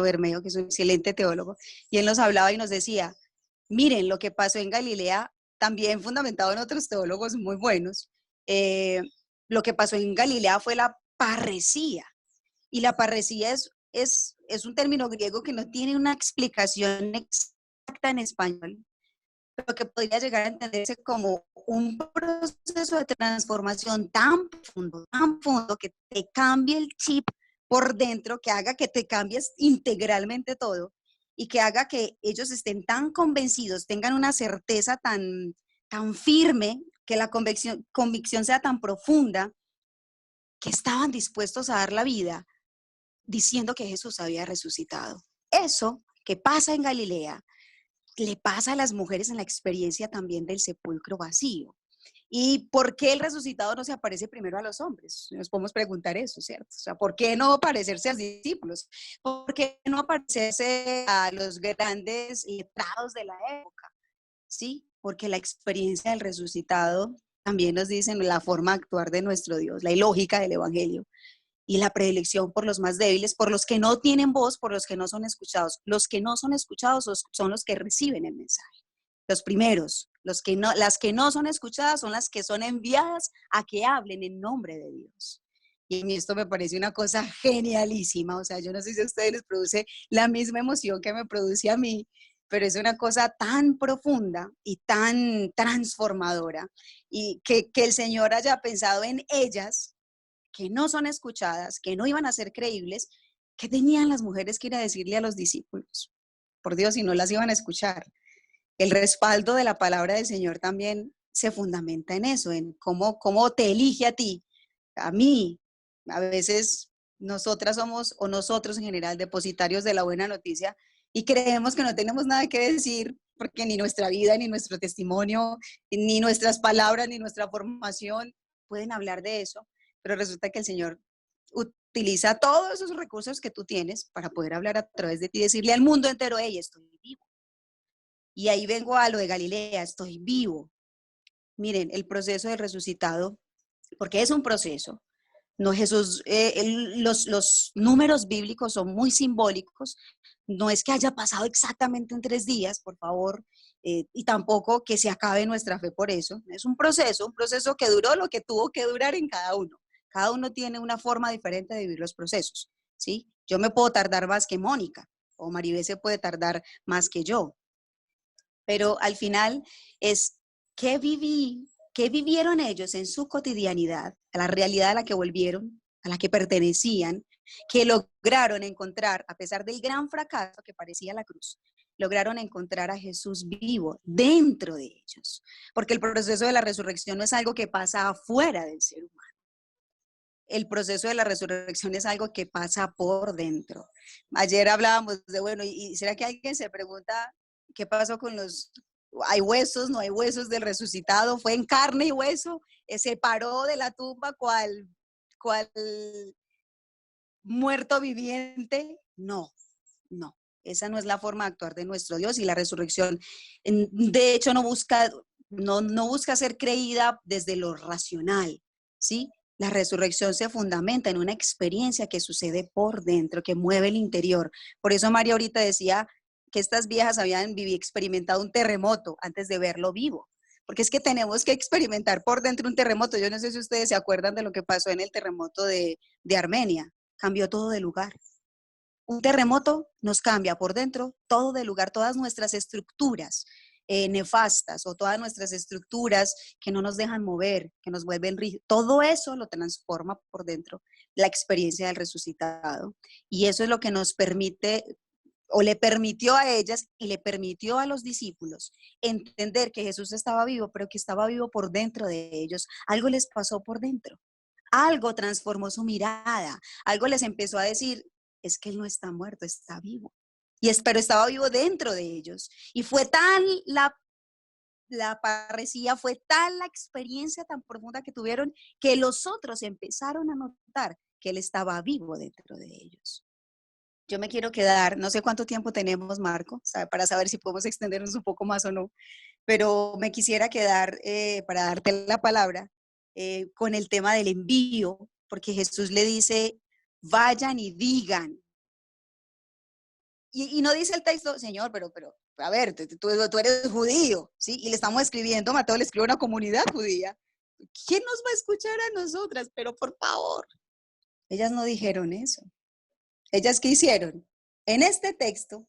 Bermeo, que es un excelente teólogo, y él nos hablaba y nos decía, miren lo que pasó en Galilea, también fundamentado en otros teólogos muy buenos, Lo que pasó en Galilea fue la parresía. Y la parresía es un término griego que no tiene una explicación exacta en español, pero que podría llegar a entenderse como un proceso de transformación tan profundo, que te cambie el chip por dentro, que haga que te cambies integralmente todo y que haga que ellos estén tan convencidos, tengan una certeza tan firme, que la convicción sea tan profunda, que estaban dispuestos a dar la vida diciendo que Jesús había resucitado. Eso que pasa en Galilea le pasa a las mujeres en la experiencia también del sepulcro vacío. ¿Y por qué el resucitado no se aparece primero a los hombres? Nos podemos preguntar eso, ¿cierto? O sea, ¿por qué no aparecerse a los discípulos? ¿Por qué no aparecerse a los grandes letrados de la época? ¿Sí? Porque la experiencia del resucitado también nos dice la forma de actuar de nuestro Dios, la lógica del Evangelio y la predilección por los más débiles, por los que no tienen voz, por los que no son escuchados. Los que no son escuchados son los que reciben el mensaje. Los primeros, las que no son escuchadas son las que son enviadas a que hablen en nombre de Dios. Y a mí esto me parece una cosa genialísima. O sea, yo no sé si a ustedes les produce la misma emoción que me produce a mí, pero es una cosa tan profunda y tan transformadora, y que el Señor haya pensado en ellas, que no son escuchadas, que no iban a ser creíbles, que tenían las mujeres que ir a decirle a los discípulos. Por Dios, si no las iban a escuchar. El respaldo de la palabra del Señor también se fundamenta en eso, en cómo te elige a ti, a mí. A veces nosotras somos, o nosotros en general, depositarios de la buena noticia, y creemos que no tenemos nada que decir, porque ni nuestra vida, ni nuestro testimonio, ni nuestras palabras, ni nuestra formación pueden hablar de eso. Pero resulta que el Señor utiliza todos esos recursos que tú tienes para poder hablar a través de ti y decirle al mundo entero: hey, estoy vivo. Y ahí vengo a lo de Galilea, estoy vivo. Miren, el proceso del resucitado, porque es un proceso. No, Jesús, los números bíblicos son muy simbólicos. No es que haya pasado exactamente en 3 días, por favor, y tampoco que se acabe nuestra fe por eso. Es un proceso que duró lo que tuvo que durar en cada uno. Cada uno tiene una forma diferente de vivir los procesos, ¿sí? Yo me puedo tardar más que Mónica, o Maribel se puede tardar más que yo. Pero al final es qué vivieron ellos en su cotidianidad, a la realidad a la que volvieron, a la que pertenecían, que lograron encontrar, a pesar del gran fracaso que parecía la cruz, lograron encontrar a Jesús vivo dentro de ellos. Porque el proceso de la resurrección no es algo que pasa afuera del ser humano. El proceso de la resurrección es algo que pasa por dentro. Ayer hablábamos de, bueno, ¿y será que alguien se pregunta qué pasó con hay huesos, no hay huesos del resucitado? ¿Fue en carne y hueso? ¿Se paró de la tumba cual muerto viviente? No. Esa no es la forma de actuar de nuestro Dios, y la resurrección, de hecho, no busca ser creída desde lo racional, ¿sí? La resurrección se fundamenta en una experiencia que sucede por dentro, que mueve el interior. Por eso María ahorita decía que estas viejas habían experimentado un terremoto antes de verlo vivo. Porque es que tenemos que experimentar por dentro un terremoto. Yo no sé si ustedes se acuerdan de lo que pasó en el terremoto de Armenia. Cambió todo de lugar. Un terremoto nos cambia por dentro todo de lugar, todas nuestras estructuras nefastas, o todas nuestras estructuras que no nos dejan mover, que nos vuelven rígidos. Todo eso lo transforma por dentro la experiencia del resucitado. Y eso es lo que nos permite, o le permitió a ellas y le permitió a los discípulos entender que Jesús estaba vivo, pero que estaba vivo por dentro de ellos. Algo les pasó por dentro. Algo transformó su mirada. Algo les empezó a decir: es que Él no está muerto, está vivo. Pero estaba vivo dentro de ellos. Y fue tan la parresía, fue tal la experiencia tan profunda que tuvieron, que los otros empezaron a notar que Él estaba vivo dentro de ellos. Yo me quiero quedar, no sé cuánto tiempo tenemos, Marco, para saber si podemos extendernos un poco más o no, pero me quisiera quedar, para darte la palabra, con el tema del envío, porque Jesús le dice: vayan y digan. Y no dice el texto: Señor, pero a ver, tú eres judío, ¿sí? Y le estamos escribiendo, Mateo le escribe a una comunidad judía. ¿quién nos va a escuchar a nosotras? Pero por favor. Ellas no dijeron eso. ¿Ellas qué hicieron? En este texto,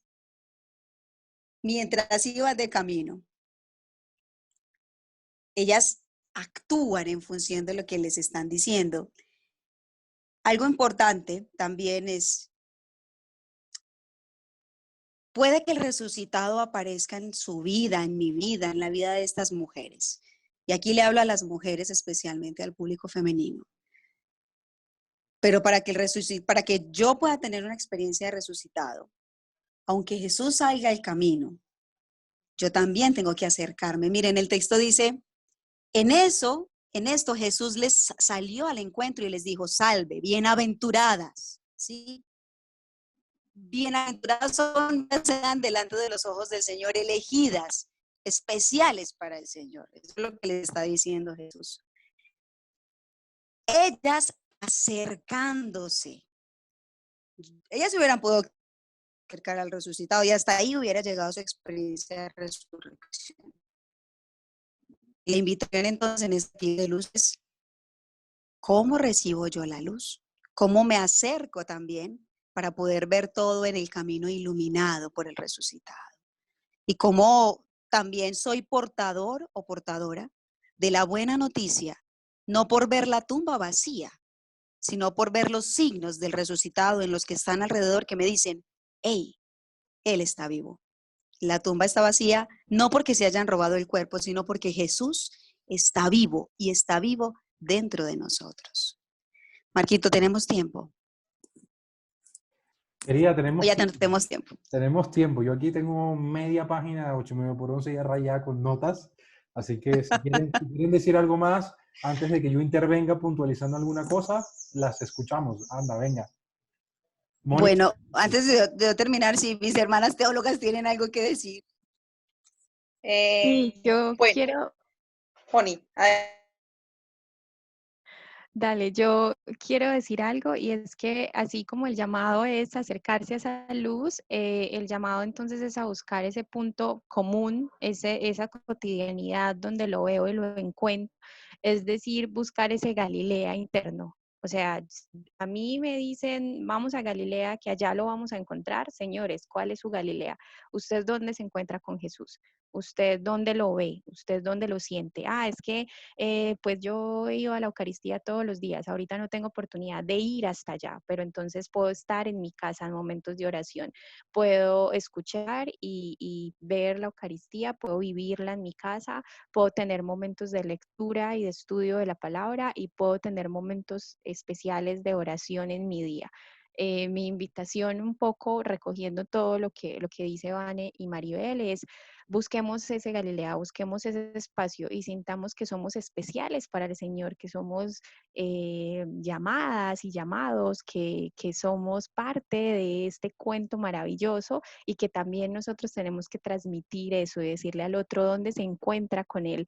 mientras iban de camino, ellas actúan en función de lo que les están diciendo. Algo importante también es, puede que el resucitado aparezca en su vida, en mi vida, en la vida de estas mujeres. Y aquí le hablo a las mujeres, especialmente al público femenino. Pero para que yo pueda tener una experiencia de resucitado, aunque Jesús salga al camino, yo también tengo que acercarme. Miren, el texto dice, en esto Jesús les salió al encuentro y les dijo, salve, bienaventuradas, ¿sí? Bienaventuradas son las que sean delante de los ojos del Señor, elegidas, especiales para el Señor. Eso es lo que les está diciendo Jesús. Ellas acercándose. Ellas se hubieran podido acercar al resucitado y hasta ahí hubiera llegado su experiencia de resurrección. La invitación entonces en este día de luz es, ¿cómo recibo yo la luz? ¿Cómo me acerco también para poder ver todo en el camino iluminado por el resucitado? Y cómo también soy portador o portadora de la buena noticia, no por ver la tumba vacía, sino por ver los signos del resucitado en los que están alrededor que me dicen, hey, Él está vivo. La tumba está vacía no porque se hayan robado el cuerpo, sino porque Jesús está vivo y está vivo dentro de nosotros. Marquito, ¿tenemos tiempo? Querida, ¿O ya tenemos tiempo? tenemos tiempo. Yo aquí tengo media página de 8:9 por 11 ya rayada con notas. Así que si quieren decir algo más antes de que yo intervenga puntualizando alguna cosa, las escuchamos. Anda, venga. Mónica. Bueno, antes de terminar, si mis hermanas teólogas tienen algo que decir. Sí, yo Bueno, quiero, Moni, dale, yo quiero decir algo y es que así como el llamado es acercarse a esa luz, el llamado entonces es a buscar ese punto común, esa cotidianidad donde lo veo y lo encuentro, es decir, buscar ese Galilea interno. O sea, a mí me dicen, vamos a Galilea, que allá lo vamos a encontrar. Señores, ¿cuál es su Galilea? ¿Usted dónde se encuentra con Jesús? ¿Usted dónde lo ve? ¿Usted dónde lo siente? Ah, es que pues yo iba a la Eucaristía todos los días, ahorita no tengo oportunidad de ir hasta allá, pero entonces puedo estar en mi casa en momentos de oración, puedo escuchar y ver la Eucaristía, puedo vivirla en mi casa, puedo tener momentos de lectura y de estudio de la palabra y puedo tener momentos especiales de oración en mi día. Mi invitación un poco recogiendo todo lo que dice Vane y Maribel es busquemos ese Galilea, busquemos ese espacio y sintamos que somos especiales para el Señor, que somos llamadas y llamados, que somos parte de este cuento maravilloso y que también nosotros tenemos que transmitir eso y decirle al otro dónde se encuentra con Él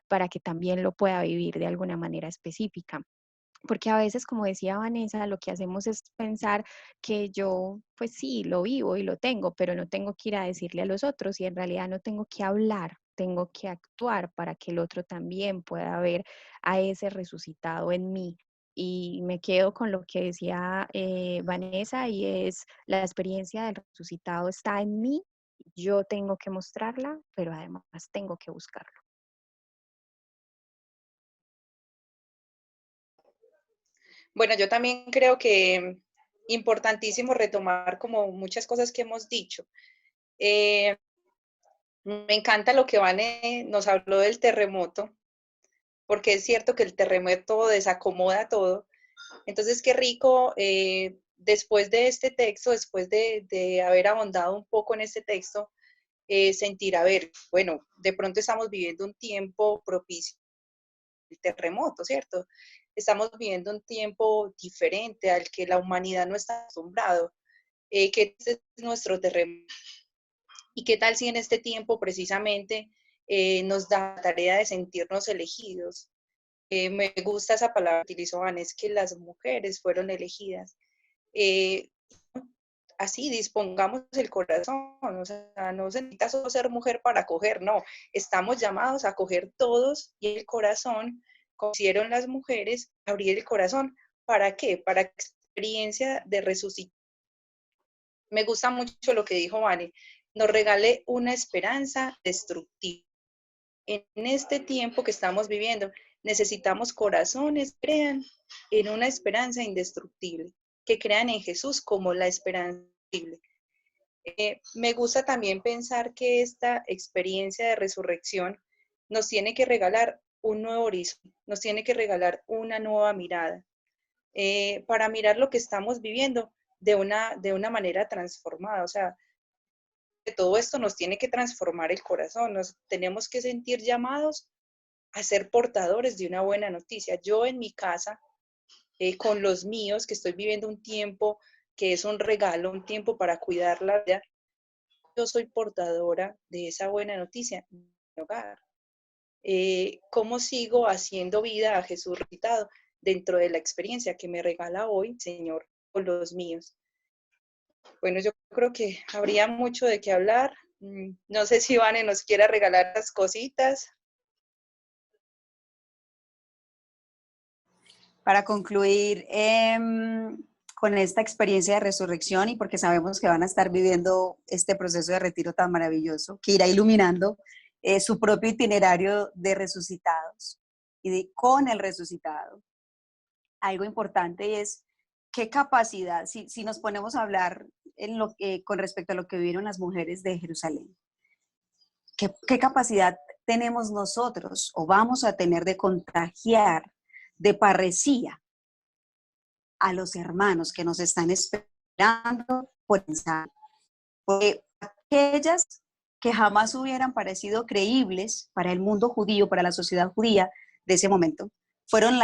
para que también lo pueda vivir de alguna manera específica. Porque a veces, como decía Vanessa, lo que hacemos es pensar que yo, pues sí, lo vivo y lo tengo, pero no tengo que ir a decirle a los otros y en realidad no tengo que hablar, tengo que actuar para que el otro también pueda ver a ese resucitado en mí. Y me quedo con lo que decía Vanessa y es la experiencia del resucitado está en mí, yo tengo que mostrarla, pero además tengo que buscarlo. bueno, yo también creo que importantísimo retomar como muchas cosas que hemos dicho. Me encanta lo que Vane nos habló del terremoto, porque es cierto que el terremoto desacomoda todo. Entonces, qué rico, después de este texto, después de haber ahondado un poco en este texto, sentir, a ver, bueno, de pronto estamos viviendo un tiempo propicio al terremoto, ¿cierto? Estamos viviendo un tiempo diferente al que la humanidad no está acostumbrado, que este es nuestro terremoto. ¿Y qué tal si en este tiempo precisamente nos da la tarea de sentirnos elegidos? Me gusta esa palabra que utilizó Ana, es que las mujeres fueron elegidas. Eh, Así dispongamos el corazón, o sea, no se necesita solo ser mujer para acoger, no, estamos llamados a acoger todos y el corazón como hicieron las mujeres, abrir el corazón. ¿Para qué? Para experiencia de resucitar. Me gusta mucho lo que dijo Vane, nos regale una esperanza destructiva. En este tiempo que estamos viviendo, necesitamos corazones que crean en una esperanza indestructible, que crean en Jesús como la esperanza indestructible. Me gusta también pensar que esta experiencia de resurrección nos tiene que regalar un nuevo horizonte, nos tiene que regalar una nueva mirada, para mirar lo que estamos viviendo de una manera transformada. O sea, de todo esto nos tiene que transformar el corazón, nos tenemos que sentir llamados a ser portadores de una buena noticia. Yo en mi casa, con los míos, que estoy viviendo un tiempo que es un regalo, un tiempo para cuidar la vida, yo soy portadora de esa buena noticia en mi hogar. ¿Cómo sigo haciendo vida a Jesús resucitado dentro de la experiencia que me regala hoy, Señor, con los míos? Bueno, yo creo que habría mucho de qué hablar. No sé si Vane nos quiera regalar las cositas. Para concluir con esta experiencia de resurrección y porque sabemos que van a estar viviendo este proceso de retiro tan maravilloso que irá iluminando su propio itinerario de resucitados con el resucitado. Algo importante es qué capacidad, si nos ponemos a hablar con respecto a lo que vivieron las mujeres de Jerusalén, qué capacidad tenemos nosotros o vamos a tener de contagiar de parresía a los hermanos que nos están esperando por pensar. Porque aquellas que jamás hubieran parecido creíbles para el mundo judío, para la sociedad judía de ese momento, fueron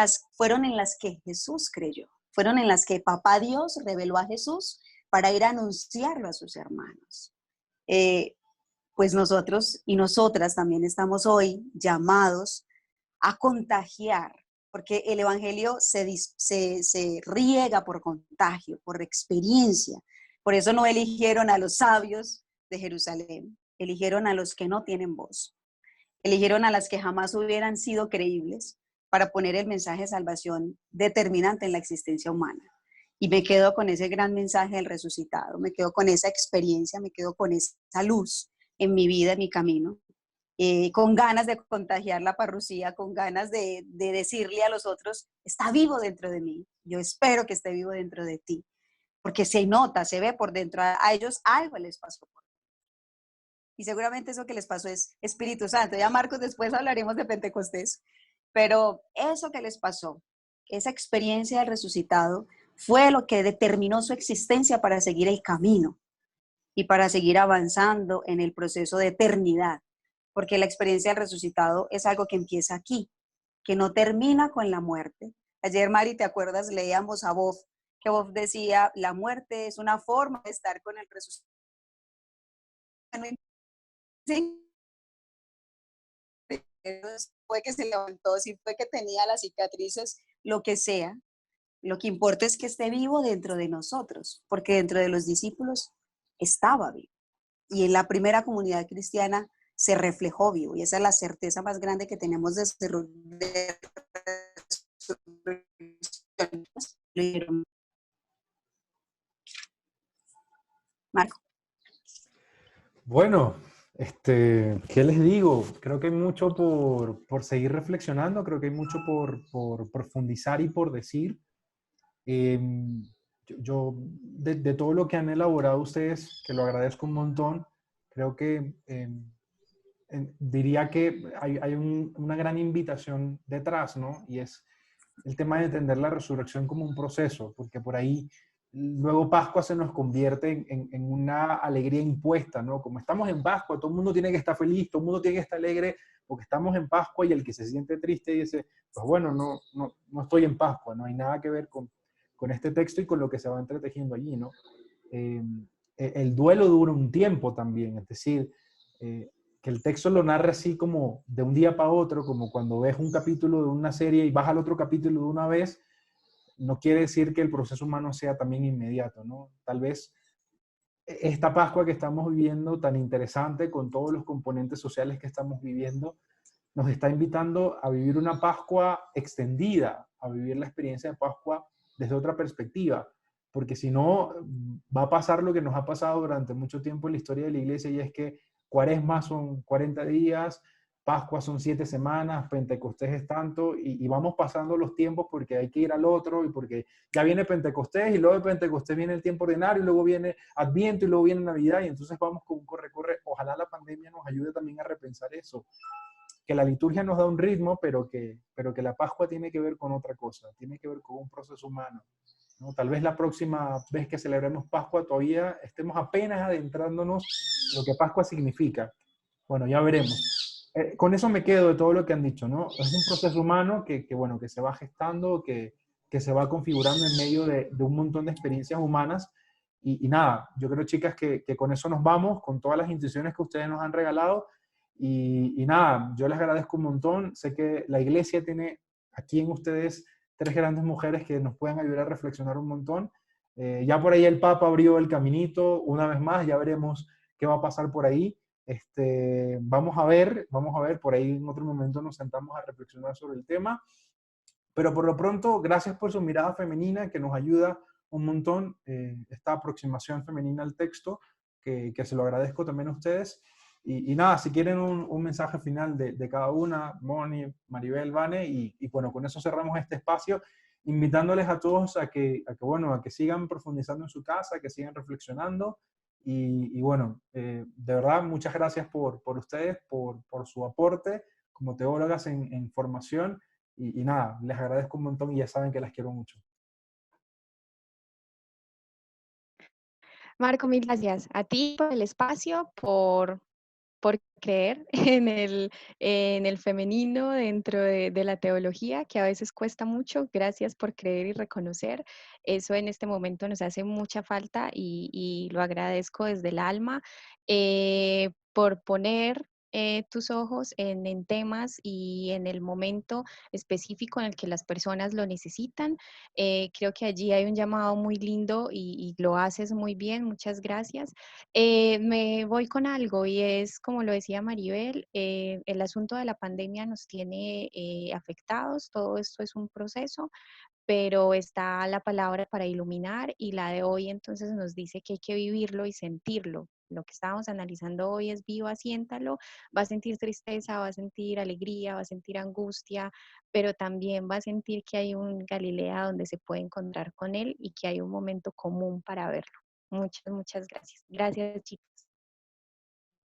en las que Jesús creyó, fueron en las que Papá Dios reveló a Jesús para ir a anunciarlo a sus hermanos. Pues nosotros y nosotras también estamos hoy llamados a contagiar, porque el evangelio se riega por contagio, por experiencia. Por eso no eligieron a los sabios de Jerusalén, eligieron a los que no tienen voz, eligieron a las que jamás hubieran sido creíbles para poner el mensaje de salvación determinante en la existencia humana. Y me quedo con ese gran mensaje del resucitado, me quedo con esa experiencia, me quedo con esa luz en mi vida, en mi camino. Con ganas de contagiar la parrusía, con ganas de decirle a los otros, está vivo dentro de mí, yo espero que esté vivo dentro de ti, porque se nota, se ve por dentro, a ellos algo les pasó por dentro. Y seguramente eso que les pasó es Espíritu Santo. Ya Marcos, después hablaremos de Pentecostés, pero eso que les pasó, esa experiencia del resucitado, fue lo que determinó su existencia para seguir el camino y para seguir avanzando en el proceso de eternidad. Porque la experiencia del resucitado es algo que empieza aquí, que no termina con la muerte. Ayer, Mari, ¿te acuerdas? Leíamos a Boff, que Boff decía, la muerte es una forma de estar con el resucitado. Sí, fue que se levantó, si fue que tenía las cicatrices, lo que sea, lo que importa es que esté vivo dentro de nosotros, porque dentro de los discípulos estaba vivo. Y en la primera comunidad cristiana se reflejó vivo, y esa es la certeza más grande que tenemos de Marco. Bueno, ¿qué les digo? Creo que hay mucho por seguir reflexionando, creo que hay mucho por profundizar y por decir. Yo de todo lo que han elaborado ustedes, que lo agradezco un montón, creo que diría que hay una gran invitación detrás, ¿no? Y es el tema de entender la resurrección como un proceso, porque por ahí luego Pascua se nos convierte en una alegría impuesta, ¿no? Como estamos en Pascua, todo el mundo tiene que estar feliz, todo el mundo tiene que estar alegre, porque estamos en Pascua, y el que se siente triste dice, pues bueno, no estoy en Pascua, no hay nada que ver con este texto y con lo que se va entretejiendo allí, ¿no? El duelo dura un tiempo también, es decir, que el texto lo narra así como de un día para otro, como cuando ves un capítulo de una serie y vas al otro capítulo de una vez, no quiere decir que el proceso humano sea también inmediato, ¿no? Tal vez esta Pascua que estamos viviendo, tan interesante, con todos los componentes sociales que estamos viviendo, nos está invitando a vivir una Pascua extendida, a vivir la experiencia de Pascua desde otra perspectiva, porque si no, va a pasar lo que nos ha pasado durante mucho tiempo en la historia de la iglesia, y es que Cuaresma son 40 días, Pascua son 7 semanas, Pentecostés es tanto, y vamos pasando los tiempos porque hay que ir al otro, y porque ya viene Pentecostés, y luego de Pentecostés viene el tiempo ordinario, y luego viene Adviento, y luego viene Navidad, y entonces vamos con un corre-corre. Ojalá la pandemia nos ayude también a repensar eso, que la liturgia nos da un ritmo, pero que la Pascua tiene que ver con otra cosa, tiene que ver con un proceso humano, ¿no? Tal vez la próxima vez que celebremos Pascua todavía estemos apenas adentrándonos en lo que Pascua significa. Bueno, ya veremos. Con eso me quedo de todo lo que han dicho, ¿no? Es un proceso humano bueno, que se va gestando, que se va configurando en medio de un montón de experiencias humanas. Y nada, yo creo, chicas, que con eso nos vamos, con todas las intuiciones que ustedes nos han regalado. Y nada, yo les agradezco un montón. Sé que la iglesia tiene aquí en ustedes 3 grandes mujeres que nos pueden ayudar a reflexionar un montón. Ya por ahí el Papa abrió el caminito una vez más, ya veremos qué va a pasar por ahí. Vamos a ver, por ahí en otro momento nos sentamos a reflexionar sobre el tema. Pero por lo pronto, gracias por su mirada femenina que nos ayuda un montón, esta aproximación femenina al texto, que se lo agradezco también a ustedes. Y nada, si quieren un mensaje final de cada una, Moni, Maribel, Vane, y bueno, con eso cerramos este espacio, invitándoles a todos bueno, a que sigan profundizando en su casa, que sigan reflexionando. Y bueno, de verdad, muchas gracias por ustedes, por su aporte como teólogas en formación. Y nada, les agradezco un montón y ya saben que las quiero mucho. Marco, mil gracias a ti por el espacio, por creer en el femenino dentro de la teología, que a veces cuesta mucho. Gracias por creer y reconocer. Eso en este momento nos hace mucha falta y lo agradezco desde el alma. Por poner tus ojos en temas y en el momento específico en el que las personas lo necesitan. Creo que allí hay un llamado muy lindo y lo haces muy bien. Muchas gracias. Me voy con algo y es, como lo decía Maribel, el asunto de la pandemia nos tiene afectados. Todo esto es un proceso, pero está la palabra para iluminar, y la de hoy entonces nos dice que hay que vivirlo y sentirlo. Lo que estábamos analizando hoy es: viva, siéntalo. Va a sentir tristeza, va a sentir alegría, va a sentir angustia, pero también va a sentir que hay un Galilea donde se puede encontrar con él y que hay un momento común para verlo. Muchas, muchas gracias. Gracias, chicos.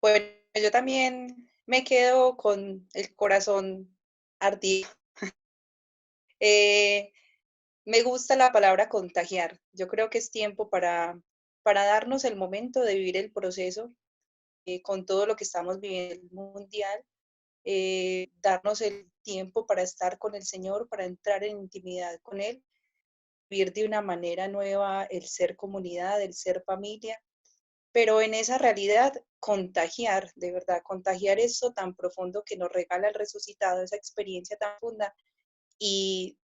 Bueno, yo también me quedo con el corazón ardido. Eh, Me gusta la palabra contagiar. Yo creo que es tiempo para darnos el momento de vivir el proceso con todo lo que estamos viviendo el mundial, darnos el tiempo para estar con el Señor, para entrar en intimidad con Él, vivir de una manera nueva el ser comunidad, el ser familia, pero en esa realidad contagiar, de verdad, contagiar eso tan profundo que nos regala el resucitado, esa experiencia tan profunda, y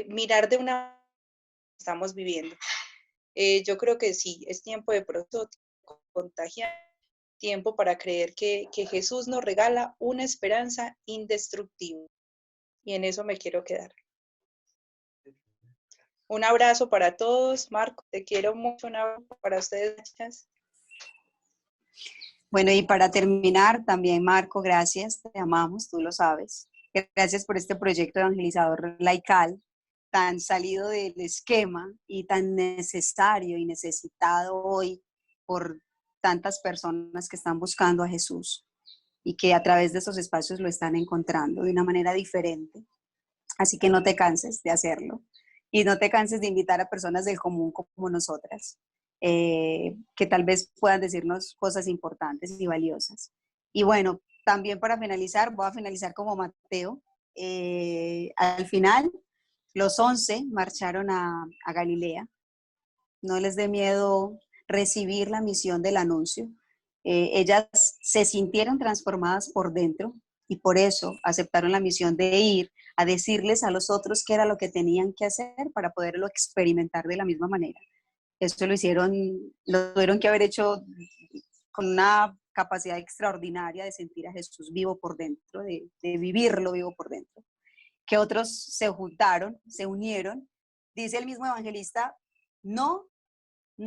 mirar de una estamos viviendo. Yo creo que sí, es tiempo de proceso, contagiar, tiempo para creer que Jesús nos regala una esperanza indestructible. Y en eso me quiero quedar. Un abrazo para todos. Marco, te quiero mucho. Un abrazo para ustedes. Bueno, y para terminar, también Marco, gracias, te amamos, tú lo sabes. Gracias por este proyecto evangelizador laical, tan salido del esquema y tan necesario y necesitado hoy por tantas personas que están buscando a Jesús y que a través de esos espacios lo están encontrando de una manera diferente. Así que no te canses de hacerlo y no te canses de invitar a personas del común como nosotras, que tal vez puedan decirnos cosas importantes y valiosas. Y bueno, también para finalizar, voy a finalizar como Mateo. Al final, los 11 marcharon a Galilea. No les dé miedo recibir la misión del anuncio. Ellas se sintieron transformadas por dentro y por eso aceptaron la misión de ir a decirles a los otros qué era lo que tenían que hacer para poderlo experimentar de la misma manera. Eso lo tuvieron que haber hecho con una capacidad extraordinaria de sentir a Jesús vivo por dentro, de vivirlo vivo por dentro. Que otros se juntaron, se unieron. Dice el mismo evangelista, no,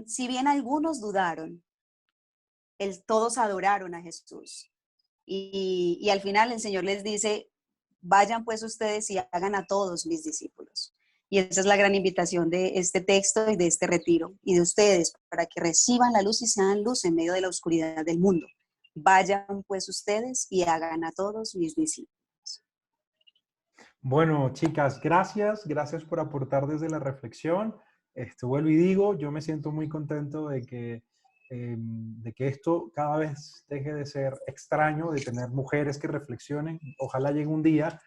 si bien algunos dudaron, todos adoraron a Jesús. Y al final el Señor les dice, vayan pues ustedes y hagan a todos mis discípulos. Y esa es la gran invitación de este texto y de este retiro y de ustedes, para que reciban la luz y sean luz en medio de la oscuridad del mundo. Vayan pues ustedes y hagan a todos mis discípulos. Bueno, chicas, gracias por aportar desde la reflexión. Vuelvo y digo, yo me siento muy contento de que esto cada vez deje de ser extraño, de tener mujeres que reflexionen. Ojalá llegue un día,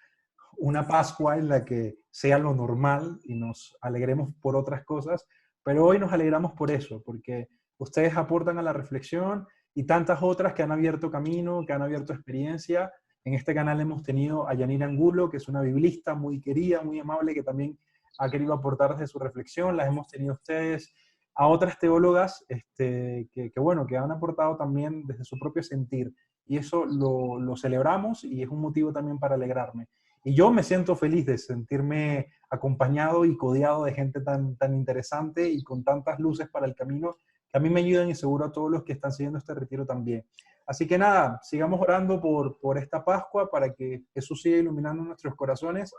una Pascua en la que sea lo normal y nos alegremos por otras cosas, pero hoy nos alegramos por eso, porque ustedes aportan a la reflexión y tantas otras que han abierto camino, que han abierto experiencia. En este canal hemos tenido a Yanira Angulo, que es una biblista muy querida, muy amable, que también ha querido aportar desde su reflexión. Las hemos tenido ustedes, a otras teólogas bueno, que han aportado también desde su propio sentir. Y eso lo celebramos y es un motivo también para alegrarme. Y yo me siento feliz de sentirme acompañado y codeado de gente tan interesante y con tantas luces para el camino, que a mí me ayudan y seguro a todos los que están siguiendo este retiro también. Así que nada, sigamos orando por esta Pascua, para que Jesús siga iluminando nuestros corazones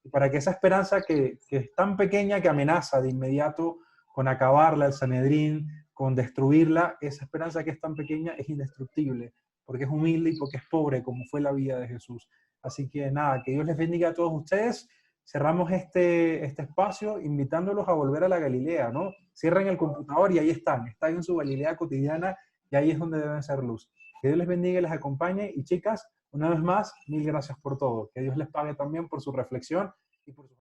y para que esa esperanza que es tan pequeña que amenaza de inmediato con acabarla, el Sanedrín, con destruirla, esa esperanza que es tan pequeña es indestructible, porque es humilde y porque es pobre, como fue la vida de Jesús. Así que nada, que Dios les bendiga a todos ustedes. Cerramos este espacio invitándolos a volver a la Galilea, ¿no? Cierren el computador y ahí están en su Galilea cotidiana y ahí es donde deben ser luz. Que Dios les bendiga y les acompañe. Y chicas, una vez más, mil gracias por todo. Que Dios les pague también por su reflexión y por su